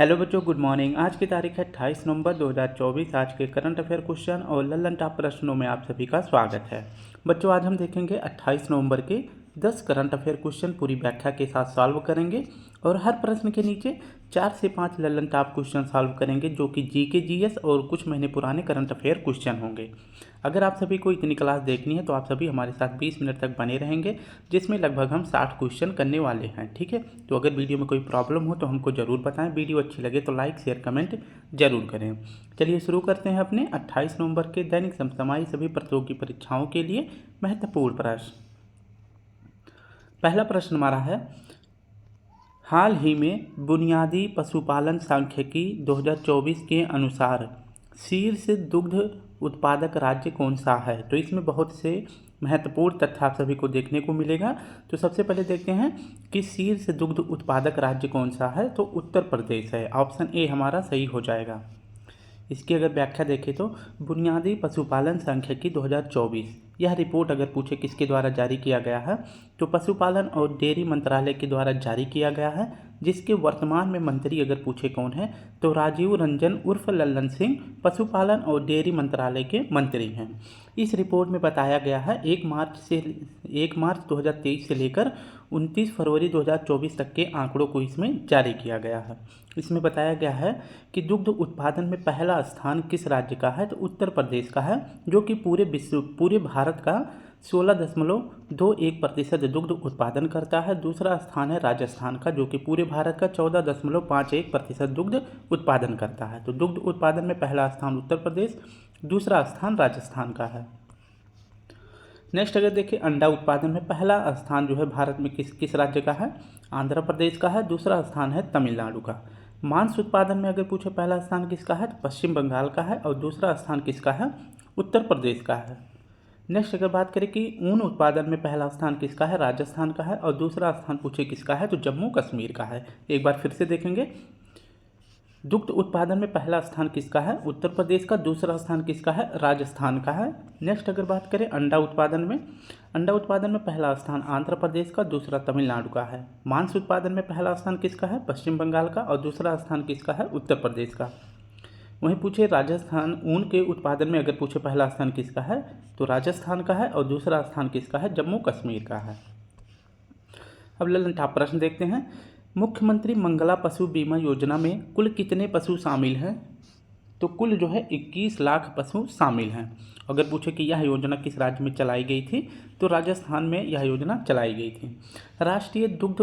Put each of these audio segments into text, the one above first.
Hello बच्चों, good morning. आज की तारीख है 28 नवंबर 2024। आज के करंट अफेयर क्वेश्चन और लल्लन टॉप प्रश्नों में आप सभी का स्वागत है। बच्चों, आज हम देखेंगे 28 नवंबर के 10 करंट अफेयर क्वेश्चन पूरी व्याख्या के साथ सॉल्व करेंगे और हर प्रश्न के नीचे 4 से 5 लल्लन टॉप क्वेश्चन सॉल्व करेंगे जो कि जीके जीएस और कुछ महीने पुराने करंट अफेयर क्वेश्चन होंगे। अगर आप सभी को इतनी क्लास देखनी है तो आप सभी हमारे साथ 20 मिनट तक बने रहेंगे, जिसमें लगभग हम 60 क्वेश्चन करने वाले हैं। ठीक है, तो अगर वीडियो में कोई प्रॉब्लम हो तो हमको ज़रूर बताएं। वीडियो अच्छी लगे तो लाइक शेयर कमेंट जरूर करें। चलिए शुरू करते हैं अपने 28 नवंबर के दैनिक समसामयिक सभी प्रतियोगी परीक्षाओं के लिए महत्वपूर्ण प्रश्न। पहला प्रश्न हमारा है, हाल ही में बुनियादी पशुपालन सांख्यिकी 2024 के अनुसार शीर्ष दुग्ध उत्पादक राज्य कौन सा है। तो इसमें बहुत से महत्वपूर्ण तथ्य आप सभी को देखने को मिलेगा। तो सबसे पहले देखते हैं कि शीर्ष दुग्ध उत्पादक राज्य कौन सा है। तो उत्तर प्रदेश है, ऑप्शन ए हमारा सही हो जाएगा। इसकी अगर व्याख्या देखें तो बुनियादी पशुपालन सांख्यिकी 2024 यह रिपोर्ट अगर पूछे किसके द्वारा जारी किया गया है तो पशुपालन और डेयरी मंत्रालय के द्वारा जारी किया गया है, जिसके वर्तमान में मंत्री अगर पूछे कौन है तो राजीव रंजन उर्फ लल्लन सिंह पशुपालन और डेयरी मंत्रालय के मंत्री हैं। इस रिपोर्ट में बताया गया है 1 मार्च 2023 से लेकर 29 फरवरी 2024 तक के आंकड़ों को इसमें जारी किया गया है। इसमें बताया गया है कि दुग्ध उत्पादन में पहला स्थान किस राज्य का है तो उत्तर प्रदेश का है, जो कि पूरे भारत का 16.21% दुग्ध उत्पादन करता है। दूसरा स्थान है राजस्थान का, जो कि पूरे भारत का 14.51% दुग्ध उत्पादन करता है। तो दुग्ध उत्पादन में पहला स्थान उत्तर प्रदेश, दूसरा स्थान राजस्थान का है। नेक्स्ट अगर देखिए, अंडा उत्पादन में पहला स्थान जो है भारत में किस राज्य का है, आंध्र प्रदेश का है। दूसरा स्थान है तमिलनाडु का। मांस उत्पादन में अगर पूछे पहला स्थान किसका है तो पश्चिम बंगाल का है और दूसरा स्थान किसका है, उत्तर प्रदेश का है। नेक्स्ट अगर बात करें कि ऊन उत्पादन में पहला स्थान किसका है, राजस्थान का है और दूसरा स्थान पूछे किसका है तो जम्मू कश्मीर का है। एक बार फिर से देखेंगे, दुग्ध उत्पादन में पहला स्थान किसका है, उत्तर प्रदेश का। दूसरा स्थान किसका है, राजस्थान का है। नेक्स्ट अगर बात करें अंडा उत्पादन में पहला स्थान आंध्र प्रदेश का, दूसरा तमिलनाडु का है। मांस उत्पादन में पहला स्थान किसका है, पश्चिम बंगाल का और दूसरा स्थान किसका है, उत्तर प्रदेश का। वहीं पूछे राजस्थान ऊन के उत्पादन में अगर पूछे पहला स्थान किसका है तो राजस्थान का है और दूसरा स्थान किसका है, जम्मू कश्मीर का है। अब ललन टॉप प्रश्न देखते हैं, मुख्यमंत्री मंगला पशु बीमा योजना में कुल कितने पशु शामिल हैं। तो कुल जो है 21 लाख पशु शामिल हैं। अगर पूछे कि यह योजना किस राज्य में चलाई गई थी तो राजस्थान में यह योजना चलाई गई थी। राष्ट्रीय दुग्ध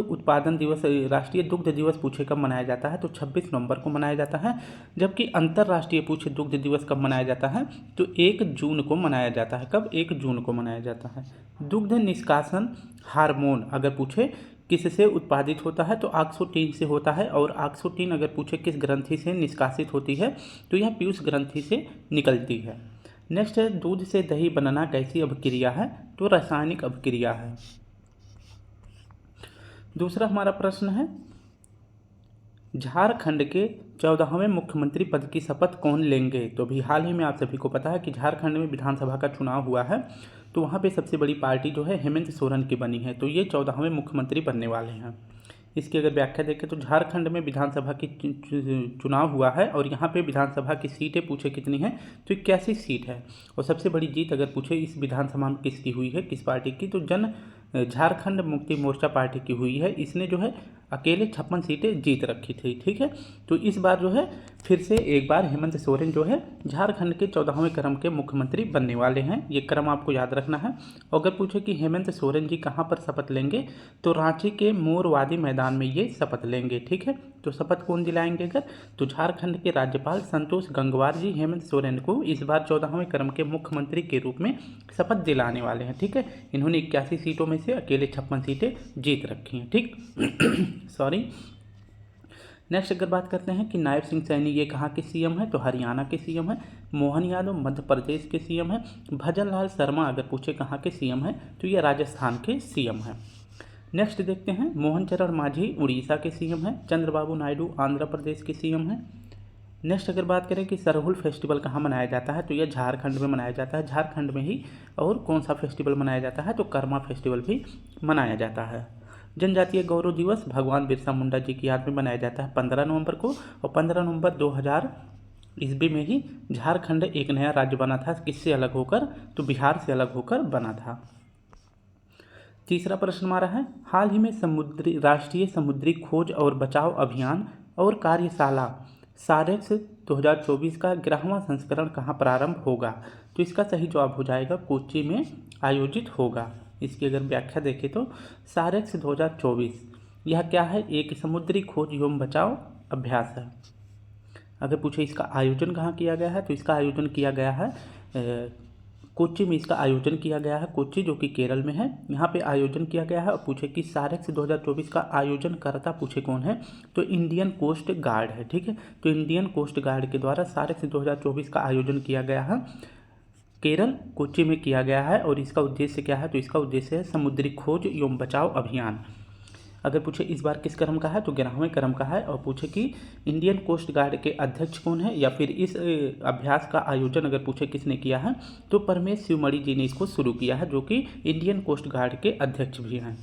दिवस पूछे कब मनाया जाता है तो 26 नवंबर को मनाया जाता है, जबकि अंतर्राष्ट्रीय पूछे दुग्ध दिवस कब मनाया जाता है तो 1 जून को मनाया जाता है। कब, 1 जून को मनाया जाता है। दुग्ध निष्कासन हार्मोन अगर पूछे किससे उत्पादित होता है तो ऑक्सोटिन से होता है, और ऑक्सोटिन अगर पूछे किस ग्रंथि से निष्कासित होती है तो यह पीयूष ग्रंथि से निकलती है। नेक्स्ट है, दूध से दही बनना कैसी अभिक्रिया है तो रासायनिक अभिक्रिया है। दूसरा हमारा प्रश्न है, झारखंड के 14वें मुख्यमंत्री पद की शपथ कौन लेंगे। तो अभी हाल ही में आप सभी को पता है कि झारखंड में विधानसभा का चुनाव हुआ है, तो वहाँ पे सबसे बड़ी पार्टी जो है हेमंत सोरेन की बनी है, तो ये 14वें मुख्यमंत्री बनने वाले हैं। इसकी अगर व्याख्या देखें तो झारखंड में विधानसभा की चुनाव हुआ है और यहाँ पे विधानसभा की सीटें पूछे कितनी हैं तो 81 सीट है। और सबसे बड़ी जीत अगर पूछे इस विधानसभा में किसकी हुई है, किस पार्टी की, तो झारखंड मुक्ति मोर्चा पार्टी की हुई है। इसने जो है अकेले 56 सीटें जीत रखी थी। ठीक है, तो इस बार जो है फिर से एक बार हेमंत सोरेन जो है झारखंड के 14वें क्रम के मुख्यमंत्री बनने वाले हैं। ये क्रम आपको याद रखना है। अगर पूछे कि हेमंत सोरेन जी कहाँ पर शपथ लेंगे तो रांची के मोरवादी मैदान में ये शपथ लेंगे। ठीक है, तो शपथ कौन दिलाएंगे अगर तो झारखंड के राज्यपाल संतोष गंगवार जी हेमंत सोरेन को इस बार 14वें क्रम के मुख्यमंत्री के रूप में शपथ दिलाने वाले हैं। ठीक है, इन्होंने 81 सीटों में से अकेले 56 सीटें जीत रखी हैं। ठीक सॉरी। नेक्स्ट अगर बात करते हैं कि नायब सिंह सैनी ये कहाँ के सीएम है तो हरियाणा के सीएम है। मोहन यादव मध्य प्रदेश के सीएम है। भजन लाल शर्मा अगर पूछे कहाँ के सीएम है तो ये राजस्थान के सीएम है। नेक्स्ट देखते हैं, मोहन चरण मांझी उड़ीसा के सीएम है। चंद्रबाबू नायडू आंध्र प्रदेश के सीएम है। नेक्स्ट अगर बात करें कि सरहुल फेस्टिवल कहाँ मनाया जाता है तो यह झारखंड में मनाया जाता है, झारखंड में ही। और कौन सा फेस्टिवल मनाया जाता है तो कर्मा फेस्टिवल भी मनाया जाता है। जनजातीय गौरव दिवस भगवान बिरसा मुंडा जी की याद में मनाया जाता है 15 नवंबर को, और 15 नवंबर 2000 ईस्वी में ही झारखंड एक नया राज्य बना था। किससे अलग होकर? तो बिहार से अलग होकर बना था। तीसरा प्रश्न हमारा है, हाल ही में राष्ट्रीय समुद्री खोज और बचाव अभियान और कार्यशाला सारेक्स 2024 का 11वां संस्करण कहाँ प्रारंभ होगा? तो इसका सही जवाब हो जाएगा कोच्चि में आयोजित होगा। इसकी अगर व्याख्या देखें तो सारेक्स 2024 यह क्या है? एक समुद्री खोज एवं बचाव अभ्यास है। अगर पूछे इसका आयोजन कहाँ किया गया है, तो इसका आयोजन किया गया है कोच्चि में। इसका आयोजन किया गया है कोच्चि, जो कि केरल में है, यहाँ पे आयोजन किया गया है। और पूछे कि सारेक्स 2024 का आयोजनकर्ता पूछे कौन है? तो इंडियन कोस्ट गार्ड है। ठीक है, तो इंडियन कोस्ट गार्ड के द्वारा सारेक्स 2024 का आयोजन किया गया है, केरल कोच्चि में किया गया है। और इसका उद्देश्य क्या है? तो इसका उद्देश्य है समुद्री खोज एवं बचाव अभियान। अगर पूछे इस बार किस क्रम का है, तो 11वें क्रम का है। और पूछे कि इंडियन कोस्ट गार्ड के अध्यक्ष कौन है, या फिर इस अभ्यास का आयोजन अगर पूछे किसने किया है, तो परमेश शिवमणि जी ने इसको शुरू किया है, जो कि इंडियन कोस्ट गार्ड के अध्यक्ष भी हैं।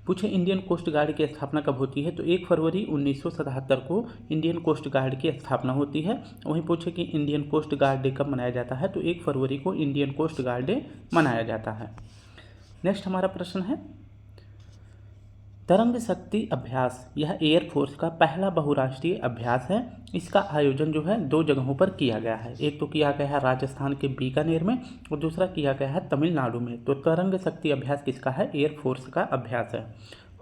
पूछे इंडियन कोस्ट गार्ड की स्थापना कब होती है? तो 1 फरवरी 1977 को इंडियन कोस्ट गार्ड की स्थापना होती है। वहीं पूछे कि इंडियन कोस्ट गार्ड डे कब मनाया जाता है? तो 1 फरवरी को इंडियन कोस्ट गार्ड डे मनाया जाता है। नेक्स्ट हमारा प्रश्न है, तरंग शक्ति अभ्यास यह एयरफोर्स का पहला बहुराष्ट्रीय अभ्यास है। इसका आयोजन जो है 2 जगहों पर किया गया है। एक तो किया गया है राजस्थान के बीकानेर में, और दूसरा किया गया है तमिलनाडु में। तो तरंग शक्ति अभ्यास किसका है? एयरफोर्स का अभ्यास है।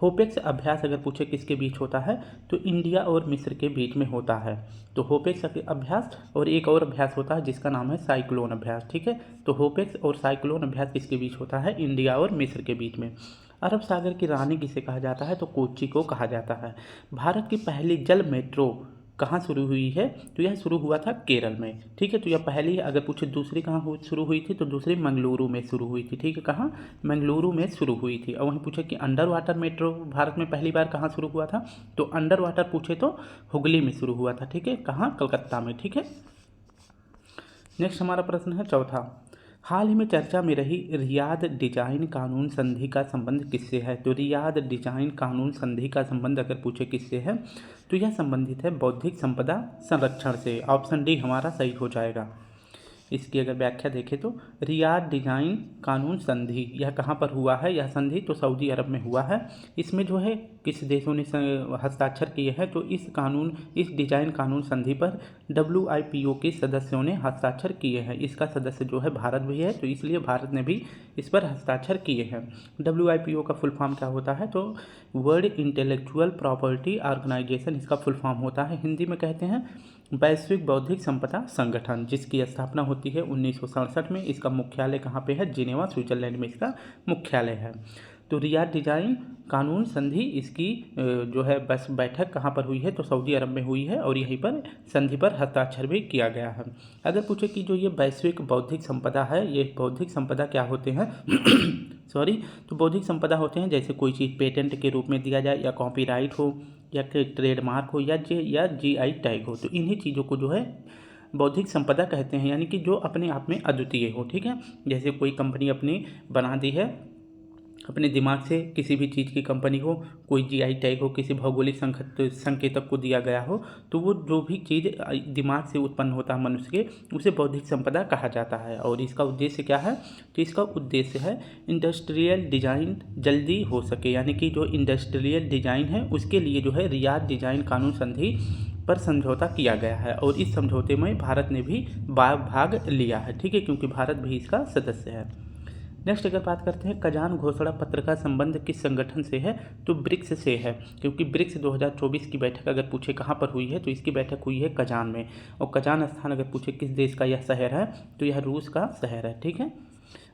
होपेक्स अभ्यास अगर पूछे किसके बीच होता है, तो इंडिया और मिस्र के बीच में होता है। तो होपेक्स अभ्यास, और एक और अभ्यास होता है जिसका नाम है साइक्लोन अभ्यास। ठीक है, तो होपेक्स और साइक्लोन अभ्यास किसके बीच होता है? इंडिया और मिस्र के बीच में। अरब सागर की रानी किसे कहा जाता है? तो कोच्चि को कहा जाता है। भारत की पहली जल मेट्रो कहाँ शुरू हुई है? तो यह शुरू हुआ था केरल में। ठीक है, तो यह पहली, अगर पूछे दूसरी कहाँ शुरू हुई थी, तो दूसरी मंगलुरु में शुरू हुई थी। ठीक है, कहाँ? मंगलुरु में शुरू हुई थी। और वहीं पूछे कि अंडर वाटर मेट्रो भारत में पहली बार कहाँ शुरू हुआ था, तो अंडर वाटर पूछे तो हुगली में शुरू हुआ था। ठीक है, कहाँ? कलकत्ता में। ठीक है, नेक्स्ट हमारा प्रश्न है चौथा, हाल ही में चर्चा में रही रियाद डिजाइन कानून संधि का संबंध किससे है? तो रियाद डिजाइन कानून संधि का संबंध अगर पूछे किससे है, तो यह संबंधित है बौद्धिक संपदा संरक्षण से। ऑप्शन डी हमारा सही हो जाएगा। इसकी अगर व्याख्या देखें तो रियाद डिजाइन कानून संधि यह कहाँ पर हुआ है? यह संधि तो सऊदी अरब में हुआ है। इसमें जो है किस देशों ने हस्ताक्षर किए हैं? तो इस डिजाइन कानून संधि पर WIPO के सदस्यों ने हस्ताक्षर किए हैं। इसका सदस्य जो है भारत भी है, तो इसलिए भारत ने भी इस पर हस्ताक्षर किए हैं। WIPO का फुल फॉर्म क्या होता है? तो वर्ल्ड इंटेलेक्चुअल प्रॉपर्टी ऑर्गेनाइजेशन इसका फुल फॉर्म होता है। हिंदी में कहते हैं वैश्विक बौद्धिक संपदा संगठन, जिसकी स्थापना होती है 1967 में। इसका मुख्यालय कहाँ पे है? जिनेवा स्विट्जरलैंड में इसका मुख्यालय है। तो रियाद डिजाइन कानून संधि इसकी जो है बस बैठक कहाँ पर हुई है? तो सऊदी अरब में हुई है, और यहीं पर संधि पर हस्ताक्षर भी किया गया है। अगर पूछे कि जो ये वैश्विक बौद्धिक संपदा है, ये बौद्धिक संपदा क्या होते हैं? तो बौद्धिक संपदा होते हैं जैसे कोई चीज़ पेटेंट के रूप में दिया जाए, या कॉपीराइट हो, या ट्रेडमार्क हो, या GI टैग हो। तो इन्हीं चीज़ों को जो है बौद्धिक संपदा कहते हैं, यानी कि जो अपने आप में अद्वितीय हो। ठीक है, जैसे कोई कंपनी अपनी बना दी है अपने दिमाग से, किसी भी चीज़ की कंपनी हो, कोई GI टैग हो, किसी भौगोलिक संकेतक को दिया गया हो, तो वो जो भी चीज़ दिमाग से उत्पन्न होता है मनुष्य के, उसे बौद्धिक संपदा कहा जाता है। और इसका उद्देश्य क्या है? तो इसका उद्देश्य है इंडस्ट्रियल डिजाइन जल्दी हो सके, यानी कि जो इंडस्ट्रियल डिजाइन है उसके लिए जो है रियाद डिजाइन कानून संधि पर समझौता किया गया है। और इस समझौते में भारत ने भी भाग लिया है। ठीक है, क्योंकि भारत भी इसका सदस्य है। नेक्स्ट अगर बात करते हैं कजान घोषणा पत्र का संबंध किस संगठन से है? तो ब्रिक्स से है, क्योंकि ब्रिक्स 2024 की बैठक अगर पूछे कहाँ पर हुई है, तो इसकी बैठक हुई है कजान में। और कजान स्थान अगर पूछे किस देश का यह शहर है, तो यह रूस का शहर है। ठीक है,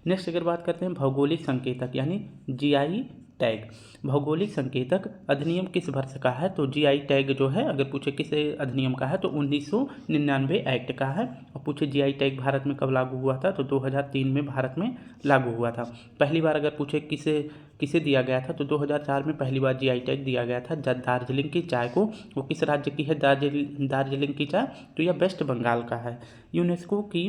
नेक्स्ट अगर बात करते हैं भौगोलिक संकेतक यानी GI टैग, भौगोलिक संकेतक अधिनियम किस वर्ष का है? तो GI टैग जो है अगर पूछे किस अधिनियम का है, तो 1999 एक्ट का है। और पूछे GI टैग भारत में कब लागू हुआ था? तो 2003 में भारत में लागू हुआ था। पहली बार अगर पूछे किसे दिया गया था, तो 2004 में पहली बार GI टैग दिया गया था दार्जिलिंग की चाय को। वो किस राज्य की है दार्जिलिंग की चाय? तो यह वेस्ट बंगाल का है। यूनेस्को की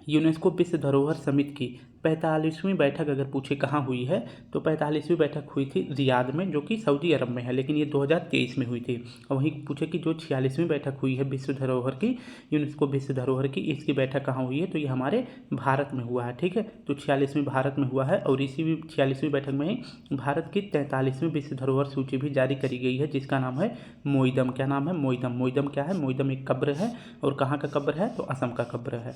यूनेस्को विश्व धरोहर समिति की 45वीं बैठक अगर पूछे कहाँ हुई है तो 45वीं बैठक हुई थी रियाद में, जो कि सऊदी अरब में है, लेकिन ये 2023 में हुई थी। और वहीं पूछे कि जो 46वीं बैठक हुई है विश्व धरोहर की, यूनेस्को विश्व धरोहर की, इसकी बैठक कहाँ हुई है तो ये हमारे भारत में हुआ है। ठीक है, तो 46वीं भारत में हुआ है और इसी 46वीं बैठक में ही भारत की 43वीं विश्व धरोहर सूची भी जारी करी गई है, जिसका नाम है मोईदम। क्या नाम है? मोईदम। मोईदम क्या है? मोईदम एक कब्र है, और कहाँ का कब्र है तो असम का कब्र है।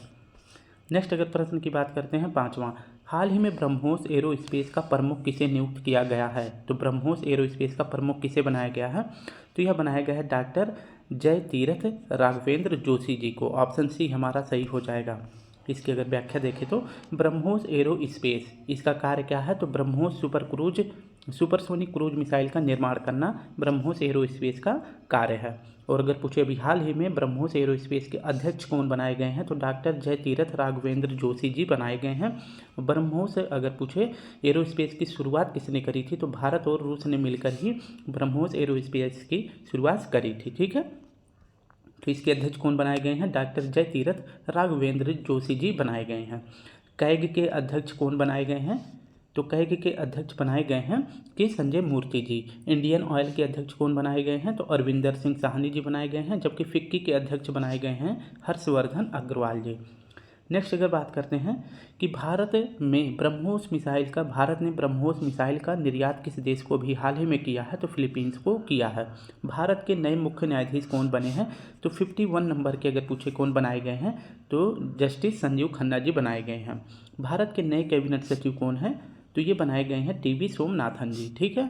नेक्स्ट अगर प्रश्न की बात करते हैं 5वां, हाल ही में ब्रह्मोस एरोस्पेस का प्रमुख किसे नियुक्त किया गया है? तो ब्रह्मोस एरोस्पेस का प्रमुख किसे बनाया गया है? तो यह बनाया गया है डॉक्टर जय तीरथ राघवेंद्र जोशी जी को। ऑप्शन सी हमारा सही हो जाएगा। इसकी अगर व्याख्या देखें तो ब्रह्मोस एरोस्पेस, इसका कार्य क्या है? तो ब्रह्मोस सुपरसोनिक क्रूज मिसाइल का निर्माण करना ब्रह्मोस एरोस्पेस का कार्य है। और अगर पूछे अभी हाल ही में ब्रह्मोस एरोस्पेस के अध्यक्ष कौन बनाए गए हैं तो डॉक्टर जय तीरथ राघवेंद्र जोशी जी बनाए गए हैं। ब्रह्मोस अगर पूछे एरोस्पेस की शुरुआत किसने करी थी तो भारत और रूस ने मिलकर ही ब्रह्मोस एरोस्पेस की शुरुआत करी थी। ठीक है, तो इसके अध्यक्ष कौन बनाए गए हैं? डॉक्टर जय तीरथ राघवेंद्र जोशी जी बनाए गए हैं। कैग के अध्यक्ष कौन बनाए गए हैं? तो कैग के अध्यक्ष बनाए गए हैं कि संजय मूर्ति जी। इंडियन ऑयल के अध्यक्ष कौन बनाए गए हैं? तो अरविंदर सिंह साहनी जी बनाए गए हैं, जबकि फिक्की के अध्यक्ष बनाए गए हैं हर्षवर्धन अग्रवाल जी। नेक्स्ट अगर बात करते हैं कि भारत ने ब्रह्मोस मिसाइल का निर्यात किस देश को भी हाल ही में किया है? तो फिलीपींस को किया है। भारत के नए मुख्य न्यायाधीश कौन बने हैं? तो 51 नंबर के अगर पूछे कौन बनाए गए हैं तो जस्टिस संजीव खन्ना जी बनाए गए हैं। भारत के नए कैबिनेट सचिव कौन हैं? तो ये बनाए गए हैं टीवी सोमनाथन जी। ठीक है,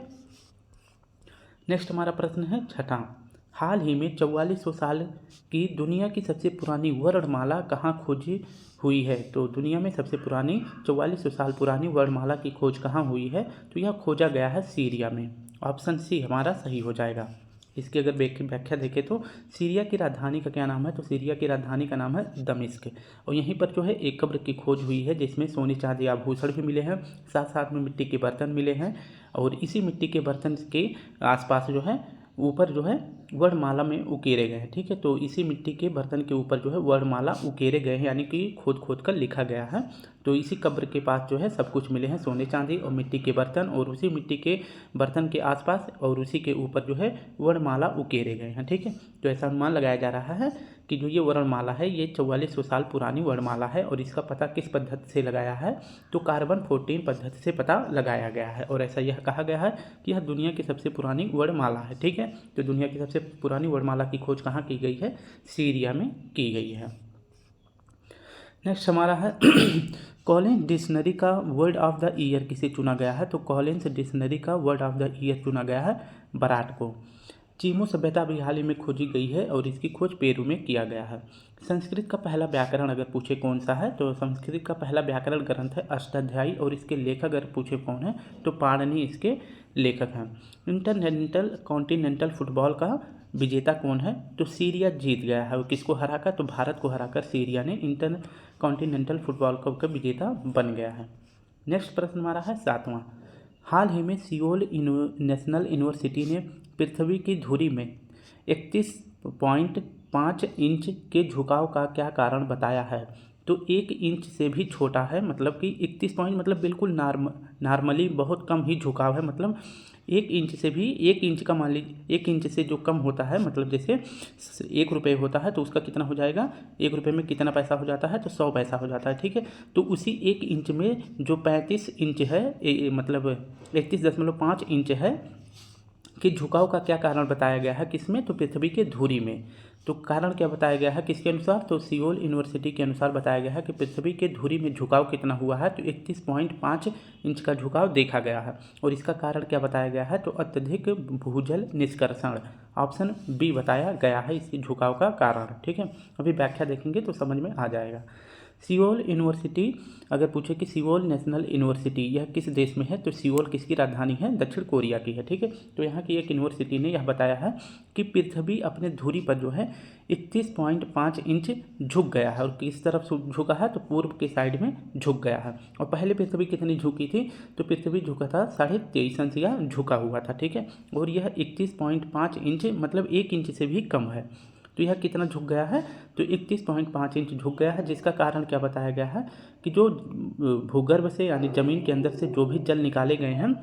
नेक्स्ट हमारा प्रश्न है 6वां, हाल ही में 4400 साल की दुनिया की सबसे पुरानी वर्णमाला कहाँ खोजी हुई है? तो दुनिया में सबसे पुरानी 4400 साल पुरानी वर्णमाला की खोज कहाँ हुई है? तो यह खोजा गया है सीरिया में। ऑप्शन सी हमारा सही हो जाएगा। इसकी अगर व्याख्या देखें तो सीरिया की राजधानी का क्या नाम है? तो सीरिया की राजधानी का नाम है दमिश्क। और यहीं पर जो है एक कब्र की खोज हुई है जिसमें सोने चांदी आभूषण भी मिले हैं, साथ साथ में मिट्टी के बर्तन मिले हैं, और इसी मिट्टी के बर्तन के आसपास जो है ऊपर जो है वर्णमाला में उकेरे गए हैं। ठीक है, तो इसी मिट्टी के बर्तन के ऊपर जो है वर्णमाला उकेरे गए हैं, यानी कि खोद खोद कर लिखा गया है। तो इसी कब्र के पास जो है सब कुछ मिले हैं, सोने चांदी और मिट्टी के बर्तन, और उसी मिट्टी के बर्तन के आसपास और उसी के ऊपर जो है वर्णमाला उकेरे गए हैं। ठीक है, तो ऐसा अनुमान लगाया जा रहा है कि जो ये वर्णमाला है ये 4400 साल पुरानी वर्णमाला है, और इसका पता किस पद्धति से लगाया है? तो कार्बन 14 पद्धति से पता लगाया गया है, और ऐसा यह कहा गया है कि यह दुनिया की सबसे पुरानी वर्णमाला है। ठीक है, तो दुनिया की सबसे पुरानी वर्णमाला की खोज कहाँ की गई है? सीरिया में की गई है। नेक्स्ट हमारा है कॉलिंस डिक्शनरी का वर्ड ऑफ द ईयर किसे चुना गया है? तो कॉलिंस डिक्शनरी का वर्ड ऑफ द ईयर चुना गया है बराट को। चीमू सभ्यता भी हाल ही में खोजी गई है और इसकी खोज पेरू में किया गया है। संस्कृत का पहला व्याकरण अगर पूछे कौन सा है? तो संस्कृत का पहला व्याकरण ग्रंथ है अष्टाध्यायी, और इसके लेखक अगर पूछे कौन है तो पाणिनि इसके लेखक हैं। इंटरनेशनल कॉन्टिनेंटल फुटबॉल का विजेता कौन है? तो सीरिया जीत गया है। और किसको हराकर? तो भारत को हराकर सीरिया ने इंटर कॉन्टिनेंटल फुटबॉल कप का विजेता बन गया है। नेक्स्ट प्रश्न हमारा है 7वां, हाल ही में सियोल नेशनल यूनिवर्सिटी ने पृथ्वी की धुरी में 31.5 इंच के झुकाव का क्या कारण बताया है? तो 1 इंच से भी छोटा है, मतलब कि 31 पॉइंट मतलब बिल्कुल नॉर्मली बहुत कम ही झुकाव है, मतलब 1 इंच से भी 1 इंच का मान लीजिए 1 इंच से जो कम होता है, मतलब जैसे 1 रुपये होता है तो उसका कितना हो जाएगा? 1 रुपये में कितना पैसा हो जाता है? तो 100 पैसा हो जाता है। ठीक है, तो उसी 1 इंच में जो 35 इंच है मतलब 31.5 इंच है कि झुकाव का क्या कारण बताया गया है? किसमें? तो पृथ्वी के धुरी में। तो कारण क्या बताया गया है किसके अनुसार? तो सियोल यूनिवर्सिटी के अनुसार बताया गया है कि पृथ्वी के धुरी में झुकाव कितना हुआ है? तो 31.5 इंच का झुकाव देखा गया है, और इसका कारण क्या बताया गया है? तो अत्यधिक भूजल निष्कर्षण। ऑप्शन बी बताया गया है इसके झुकाव का कारण। ठीक है, अभी व्याख्या देखेंगे तो समझ में आ जाएगा। सियोल यूनिवर्सिटी अगर पूछे कि सियोल नेशनल यूनिवर्सिटी यह किस देश में है? तो सियोल किसकी राजधानी है? दक्षिण कोरिया की है। ठीक है, तो यहाँ की एक यूनिवर्सिटी ने यह बताया है कि पृथ्वी अपने धुरी पर जो है 31.5 इंच झुक गया है। और किस तरफ झुका है? तो पूर्व के साइड में झुक गया है। और पहले पृथ्वी कितनी झुकी थी? तो पृथ्वी झुका था 23.5 अंश झुका हुआ था। ठीक है, और यह 31.5 इंच मतलब 1 इंच से भी कम है। तो यह कितना झुक गया है, तो 31.5 इंच झुक गया है, जिसका कारण क्या बताया गया है कि जो भूगर्भ से यानी ज़मीन के अंदर से जो भी जल निकाले गए हैं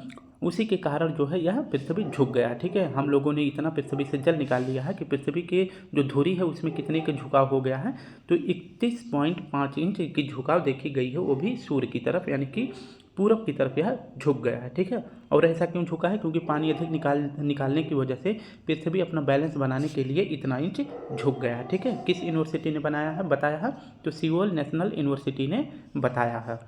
उसी के कारण जो है यह पृथ्वी झुक गया। ठीक है, हम लोगों ने इतना पृथ्वी से जल निकाल लिया है कि पृथ्वी के जो धुरी है उसमें कितने का झुकाव हो गया है, तो 31.5 इंच की झुकाव देखी गई है, वो भी सूर्य की तरफ यानी कि पूरब की तरफ यह झुक गया है। ठीक है, और ऐसा क्यों झुका है, क्योंकि पानी अधिक निकालने की वजह से पृथ्वी अपना बैलेंस बनाने के लिए इतना इंच झुक गया है। ठीक है, किस यूनिवर्सिटी ने बताया है, तो सियोल नेशनल यूनिवर्सिटी ने बताया है।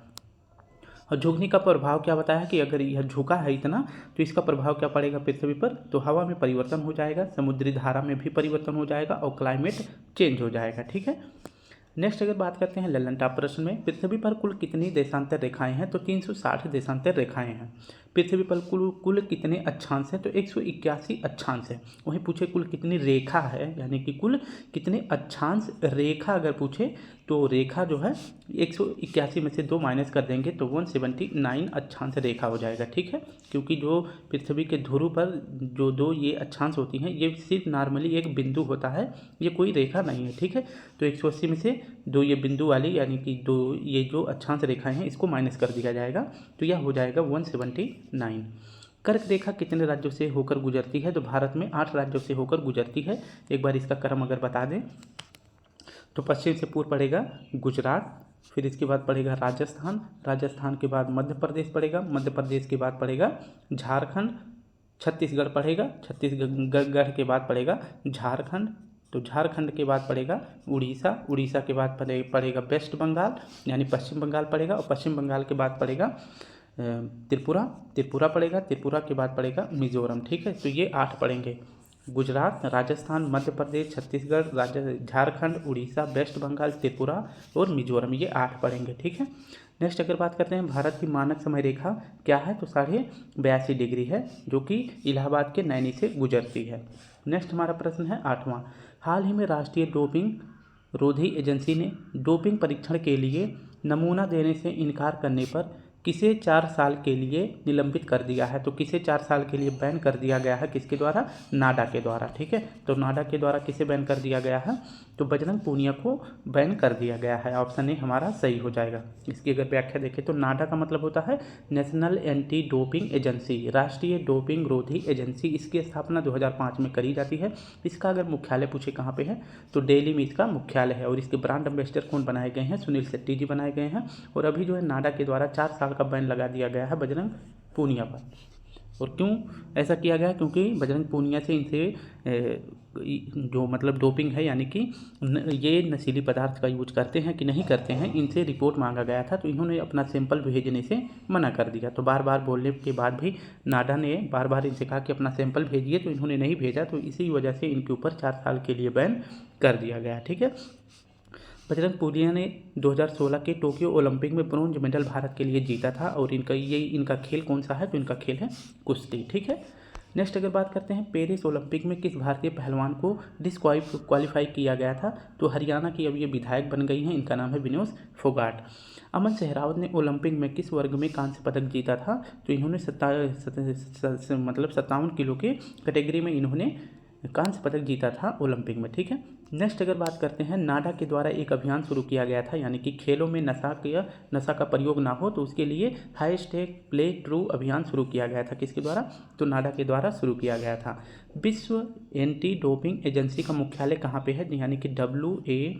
और झुकने का प्रभाव क्या बताया है कि अगर यह झुका है इतना तो इसका प्रभाव क्या पड़ेगा पृथ्वी पर, तो हवा में परिवर्तन हो जाएगा, समुद्री धारा में भी परिवर्तन हो जाएगा और क्लाइमेट चेंज हो जाएगा। ठीक है, नेक्स्ट अगर बात करते हैं ललन टॉप प्रश्न में, पृथ्वी पर कुल कितनी देशांतर रेखाएं हैं, तो 360 देशांतर रेखाएं हैं। पृथ्वी पर कुल कितने अक्षांश हैं, तो 181 अक्षांश है। वहीं पूछे कुल कितनी रेखा है, यानी कि कुल कितने अक्षांश रेखा अगर पूछे तो रेखा जो है 181 में से 2 माइनस कर देंगे तो 179 अक्षांश रेखा हो जाएगा। ठीक है, क्योंकि जो पृथ्वी के ध्रुव पर जो 2 ये अक्षांश होती हैं ये सिर्फ नॉर्मली एक बिंदु होता है, ये कोई रेखा नहीं है। ठीक है, तो 180 में से 2 ये बिंदु वाली यानी कि 2 ये जो अक्षांश रेखाएं हैं इसको माइनस कर दिया जाएगा तो यह हो जाएगा 179। कर्क रेखा कितने राज्यों से होकर गुजरती है, तो भारत में 8 राज्यों से होकर गुजरती है। एक बार इसका क्रम अगर बता दें तो पश्चिम से पूर्व पड़ेगा गुजरात, फिर इसके बाद पड़ेगा राजस्थान, राजस्थान के बाद मध्य प्रदेश पड़ेगा, मध्य प्रदेश के बाद पड़ेगा झारखंड, छत्तीसगढ़ पड़ेगा, छत्तीसगढ़ के बाद पड़ेगा झारखंड, तो झारखंड के बाद पड़ेगा उड़ीसा, उड़ीसा के बाद पड़ेगा वेस्ट बंगाल यानी पश्चिम बंगाल पड़ेगा, और पश्चिम बंगाल के बाद पड़ेगा त्रिपुरा पड़ेगा, त्रिपुरा के बाद पड़ेगा मिजोरम। ठीक है, तो ये 8 पड़ेंगे, गुजरात, राजस्थान, मध्य प्रदेश, छत्तीसगढ़, झारखंड, उड़ीसा, वेस्ट बंगाल, त्रिपुरा और मिजोरम, ये 8 पड़ेंगे। ठीक है, नेक्स्ट अगर बात करते हैं भारत की मानक समय रेखा क्या है, तो 82.5 डिग्री है, जो कि इलाहाबाद के नैनी से गुजरती है। नेक्स्ट हमारा प्रश्न है 8वां, हाल ही में राष्ट्रीय डोपिंग रोधी एजेंसी ने डोपिंग परीक्षण के लिए नमूना देने से इनकार करने पर किसे 4 साल के लिए निलंबित कर दिया है, तो किसे 4 साल के लिए बैन कर दिया गया है, किसके द्वारा, नाडा के द्वारा। ठीक है, तो नाडा के द्वारा किसे बैन कर दिया गया है, तो बजरंग पूनिया को बैन कर दिया गया है। ऑप्शन ए हमारा सही हो जाएगा। इसकी अगर व्याख्या देखें तो नाडा का मतलब होता है नेशनल एंटी डोपिंग एजेंसी, राष्ट्रीय डोपिंग रोधी एजेंसी। इसकी स्थापना 2005 में करी जाती है। इसका अगर मुख्यालय पूछे कहाँ पे है, तो दिल्ली में इसका मुख्यालय है। और इसके ब्रांड एम्बेसडर कौन बनाए गए हैं, सुनील शेट्टी जी बनाए गए हैं। और अभी जो है नाडा के द्वारा 4 साल का बैन लगा दिया गया है बजरंग पूनिया पर। और क्यों ऐसा किया गया, क्योंकि बजरंग पूनिया से इनसे जो मतलब डोपिंग है यानी कि ये नशीली पदार्थ का यूज करते हैं कि नहीं करते हैं, इनसे रिपोर्ट मांगा गया था, तो इन्होंने अपना सैंपल भेजने से मना कर दिया। तो बार बार बोलने के बाद भी नाडा ने बार बार इनसे कहा कि अपना सैंपल भेजिए, तो इन्होंने नहीं भेजा, तो इसी वजह से इनके ऊपर 4 साल के लिए बैन कर दिया गया। ठीक है, बजरंग पूनिया ने 2016 के टोक्यो ओलंपिक में ब्रॉन्ज मेडल भारत के लिए जीता था। और इनका खेल कौन सा है, तो इनका खेल है कुश्ती। ठीक है, नेक्स्ट अगर बात करते हैं पेरिस ओलंपिक में किस भारतीय पहलवान को डिस्क्वालीफाई किया गया था, तो हरियाणा की अब ये विधायक बन गई हैं, इनका नाम है विनोद फोगाट। अमन सहरावत ने ओलंपिक में किस वर्ग में कांस्य पदक जीता था, तो इन्होंने 57 किलो के कैटेगरी में इन्होंने कांस्य पदक जीता था ओलंपिक में। ठीक है, नेक्स्ट अगर बात करते हैं नाडा के द्वारा एक अभियान शुरू किया गया था, यानी कि खेलों में नशा का प्रयोग ना हो, तो उसके लिए हैशटैग प्ले ट्रू अभियान शुरू किया गया था। किसके द्वारा, तो नाडा के द्वारा शुरू किया गया था। विश्व एंटी डोपिंग एजेंसी का मुख्यालय कहाँ पे है, यानी कि WADA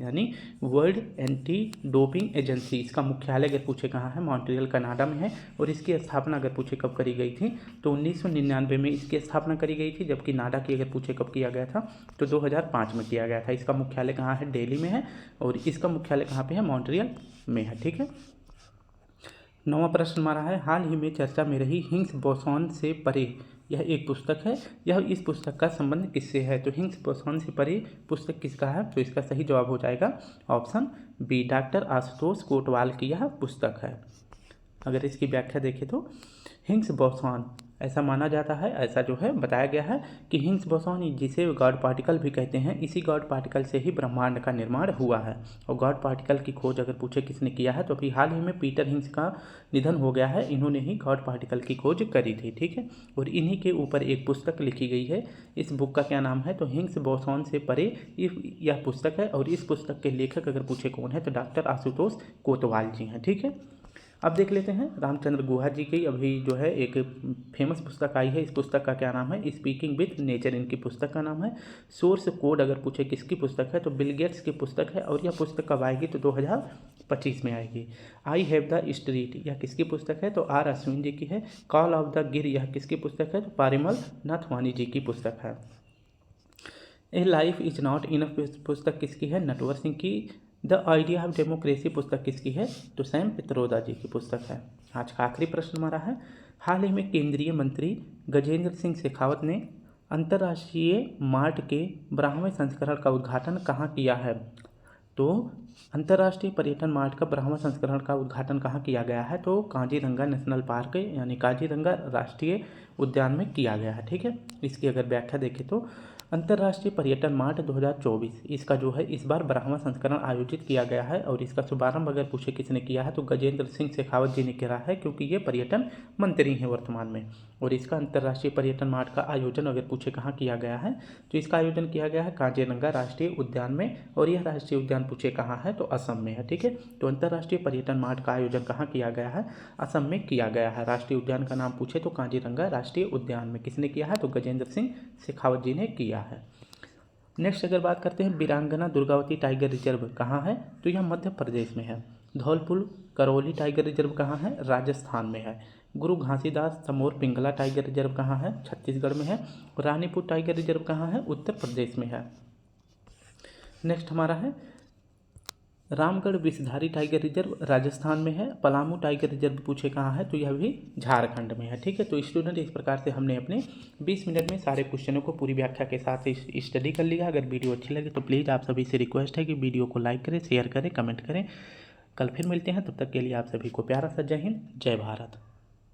यानी वर्ल्ड एंटी डोपिंग एजेंसी, इसका मुख्यालय अगर पूछे कहाँ है, मॉन्ट्रियल कनाडा में है। और इसकी स्थापना अगर पूछे कब करी गई थी, तो 1999 में इसकी स्थापना करी गई थी, जबकि नाडा की अगर पूछे कब किया गया था, तो 2005 में किया गया था। इसका मुख्यालय कहाँ है, दिल्ली में है, और इसका मुख्यालय कहाँ पे है, मॉन्ट्रियल में है। ठीक है, 9वां प्रश्न हमारा है हाल ही में चर्चा में रही हिग्स बोसॉन से परे, यह एक पुस्तक है, यह इस पुस्तक का संबंध किससे है, तो हिग्स बोसॉन से परे पुस्तक किसका है, तो इसका सही जवाब हो जाएगा option B, doctor Ashutosh Kotwal की यह पुस्तक है। अगर इसकी व्याख्या देखें तो हिग्स बोसॉन ऐसा माना जाता है, ऐसा जो है बताया गया है कि हिग्स बोसॉन, जिसे गॉड पार्टिकल भी कहते हैं, इसी गॉड पार्टिकल से ही ब्रह्मांड का निर्माण हुआ है। और गॉड पार्टिकल की खोज अगर पूछे किसने किया है तो अभी हाल ही में पीटर हिग्स का निधन हो गया है, इन्होंने ही गॉड पार्टिकल की खोज करी थी। ठीक है, और इन्हीं के ऊपर एक पुस्तक लिखी गई है। इस बुक का क्या नाम है तो हिग्स बोसॉन से परे यह पुस्तक है। और इस पुस्तक के लेखक अगर पूछे कौन है तो डॉक्टर आशुतोष कोतवाल जी हैं। ठीक है, अब देख लेते हैं रामचंद्र गुहा जी की अभी जो है एक फेमस पुस्तक आई है। इस पुस्तक का क्या नाम है, स्पीकिंग विथ नेचर इनकी पुस्तक का नाम है। सोर्स कोड अगर पूछे किसकी पुस्तक है तो बिल गेट्स की पुस्तक है। और यह पुस्तक कब आएगी तो 2025 में आएगी। आई हैव द स्ट्रीट, यह किसकी पुस्तक है तो आर अश्विन जी की है। कॉल ऑफ द गिर, यह किसकी पुस्तक है तो पारिमल नाथवानी जी की पुस्तक है। ए लाइफ इज नॉट इनफ पुस्तक किसकी है, नटवर सिंह की। द आइडिया ऑफ डेमोक्रेसी पुस्तक किसकी है तो सैम पित्रोदा जी की पुस्तक है। आज का आखिरी प्रश्न हमारा है, हाल ही में केंद्रीय मंत्री गजेंद्र सिंह शेखावत ने अंतर्राष्ट्रीय मार्ट के 12वें संस्करण का उद्घाटन कहाँ किया है। तो अंतर्राष्ट्रीय पर्यटन मार्ट का 12वां संस्करण का उद्घाटन कहाँ किया गया है तो काजीरंगा नेशनल पार्क यानी काजीरंगा राष्ट्रीय उद्यान में किया गया है। ठीक है, इसकी अगर व्याख्या देखें तो अंतर्राष्ट्रीय पर्यटन मार्ट 2024 इसका जो है इस बार 12वां संस्करण आयोजित किया गया है। और इसका शुभारंभ अगर पूछे किसने किया है तो गजेंद्र सिंह शेखावत जी ने किया है, क्योंकि ये पर्यटन मंत्री हैं वर्तमान में। और इसका अंतर्राष्ट्रीय पर्यटन मार्ट का आयोजन अगर पूछे कहाँ किया गया है तो इसका आयोजन किया गया है काजीरंगा राष्ट्रीय उद्यान में। और यह राष्ट्रीय उद्यान पूछे कहाँ है तो असम में है। ठीक है, तो अंतर्राष्ट्रीय पर्यटन मार्ट का आयोजन कहाँ किया गया है, असम में किया गया है। राष्ट्रीय उद्यान का नाम पूछे तो काजीरंगा राष्ट्रीय उद्यान में किसने किया है तो गजेंद्र सिंह शेखावत जी ने किया है। नेक्स्ट अगर बात करते हैं वीरांगना दुर्गावती टाइगर रिजर्व कहाँ है तो यह मध्य प्रदेश में है। धौलपुर करौली टाइगर रिजर्व कहाँ है, राजस्थान में है। गुरु घासीदास समोर पिंगला टाइगर रिजर्व कहाँ है, छत्तीसगढ़ में है। रानीपुर टाइगर रिजर्व कहाँ है, उत्तर प्रदेश में है। नेक्स्ट हमारा है रामगढ़ विषधारी टाइगर रिजर्व राजस्थान में है। पलामू टाइगर रिजर्व पूछे कहाँ है तो यह भी झारखंड में है। ठीक है, तो स्टूडेंट इस प्रकार से हमने अपने 20 मिनट में सारे क्वेश्चनों को पूरी व्याख्या के साथ स्टडी कर लिया। अगर वीडियो अच्छी लगे तो प्लीज़ आप सभी से रिक्वेस्ट है कि वीडियो को लाइक करें, शेयर करें, कमेंट करें। कल फिर मिलते हैं, तब तक के लिए आप सभी को प्यारा सा जय हिंद, जय भारत।